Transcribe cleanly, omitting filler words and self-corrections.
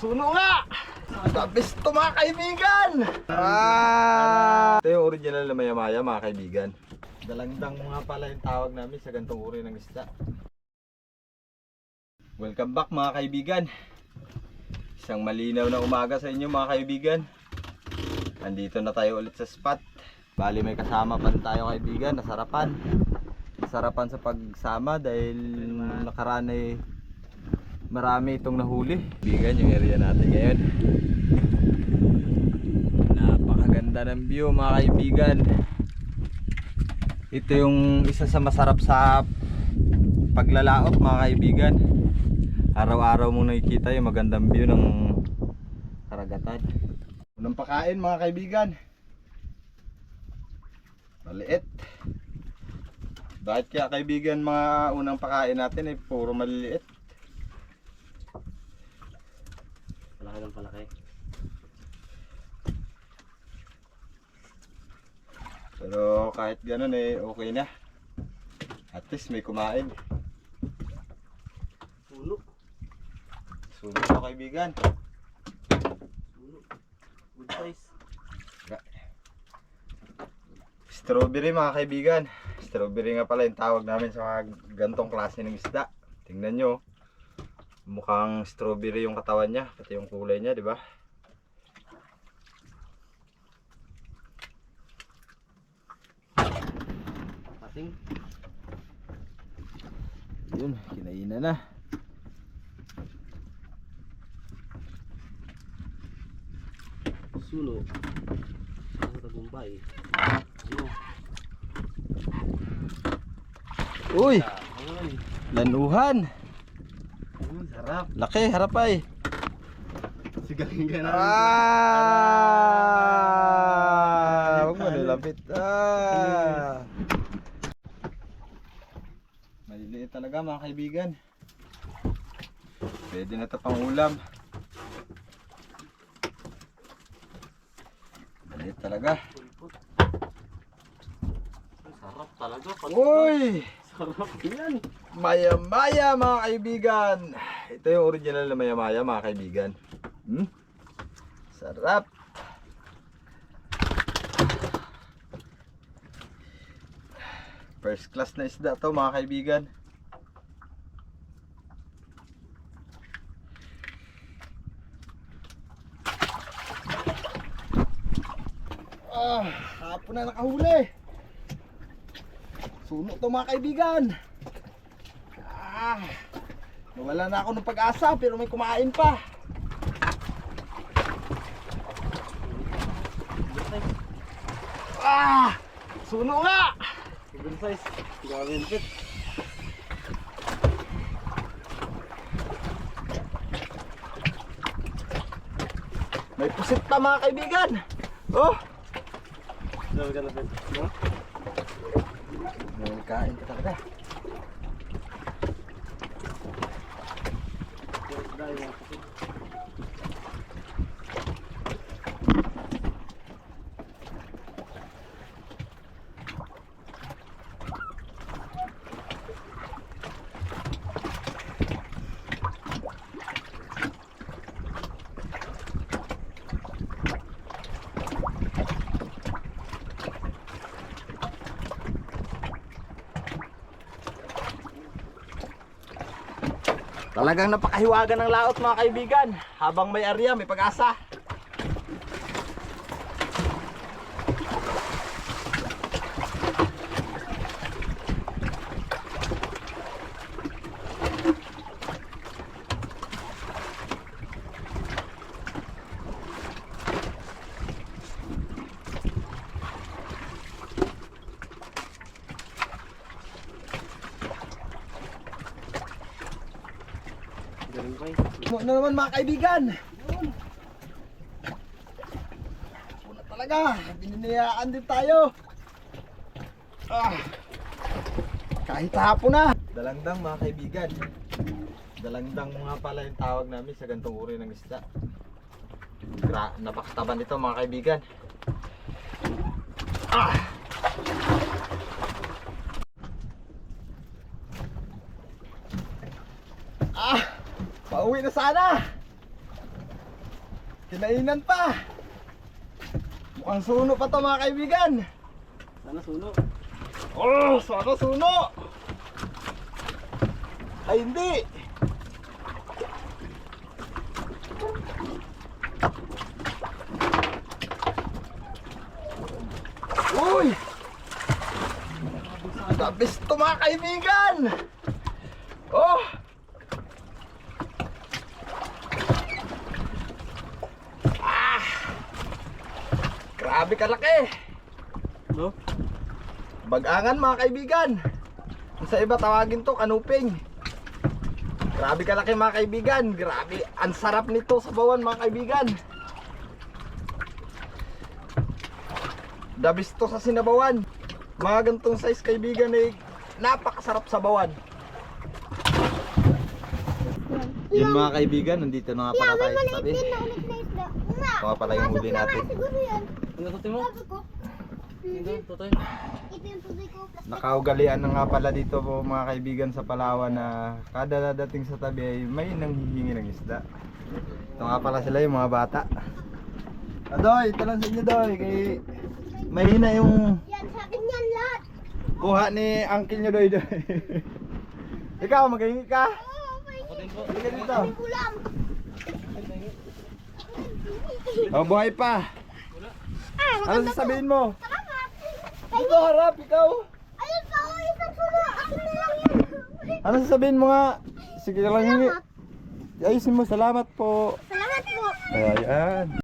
Suno nga! Tapos ito mga kaibigan! Ito yung original na maya-maya mga kaibigan. Dalangdang mga pala yung tawag namin sa gantong uri ng isda. Welcome back mga kaibigan. Isang malinaw na umaga sa inyo mga kaibigan. Nandito na tayo ulit sa spot. Bali may kasama pa tayo kaibigan, nasarapan. Nasarapan sa pagsama dahil nakaraan ay marami itong nahuli. Kaibigan, yung area natin ngayon. Napakaganda ng view mga kaibigan. Ito yung isa sa masarap sa paglalaot mga kaibigan. Araw-araw mong nakikita yung magandang view ng karagatan. Unang pakain mga kaibigan. Maliit. Bakit kaya kaibigan mga unang pakain natin ay puro maliliit? Palaki ng palaki. Pero kahit ganun eh okay na. At least may kumain. Puno. Sunog po kaibigan. Puno. Good size. Strawberry mga kaibigan. Strawberry nga pala yung tawag namin sa mga gantong klase ng isda. Tingnan nyo. Mukhang strawberry yung katawan niya, pati yung kulay niya, di ba? Pating. Yun, kinainan na. Suno. Sa tagumpay. Ano? Uy! Ayun. Lanuhan! Sarap. Laki, harap ay! Sigangin ka na. Huwag mo nilapit. Maliliit talaga mga kaibigan. Pwede na ito pang ulam. Maliit talaga. Sarap talaga. Uy! Sarap yan. Maya-maya mga kaibigan. Ito yung original na maya-maya mga kaibigan. Sarap. First class na isda to mga kaibigan. Hapon na nakahuli. Suno to mga kaibigan. Nawala na ako ng pag-asa pero may kumain pa. Suno nga. Good size. Gawin fit. May pusit pa mga kaibigan. Oh, Gawin ka na fit. No? may kain ka talaga. Dahil mga kapit. Talagang napakahiwaga ng laot mga kaibigan. Habang may area, may pag-asa. Galing pa eh. Ano na naman mga kaibigan. Una talaga, bininayaan din tayo. Kahit hapon na. Dalangdang mga kaibigan. Dalangdang mga pala yung tawag namin sa gantong uri ng isda. Napakataban nito mga kaibigan. Pauwi na sana. Kinainan pa. Mukhang suno pa to mga kaibigan. Sana suno. Oh, sana suno. Ay hindi. Uy! Dabis to mga kaibigan. Oh! Grabe kalaki. No? Bagangan mga kaibigan. Sa iba tawagin to kanuping. Grabe kalaki mga kaibigan. Grabe, ang sarap nito sa bawan mga kaibigan. Dabis to sa sinabawan. Mga gantong size kaibigan ay napakasarap sa bawan. Yun mga kaibigan, nandito na nga pala tayo sa tabi. Ito nga pala yung huli natin. Ano tutoy mo? Ito, tutoy. Nakaugalian na nga pala dito po mga kaibigan sa Palawan na kada dadating sa tabi ay may nanghihingi ng isda. Ito nga pala sila yung mga bata. Adoy, ito lang sa inyo doy. Kay mahina yung Yan, sa akin yan lahat. kuha ni uncle nyo doy doy. Ikaw, maghingi ka. Ako din po. Halika dito. Ulam. Oh, buhay pa. Ano sasabihin mo? Salamat. Dito harap, ikaw. Ayun pa, oh, isang sulo. Akin na lang yan. Ano sasabihin mo nga? Sige lang hingi. Salamat. Ayusin mo, salamat po. Salamat po. Ayan.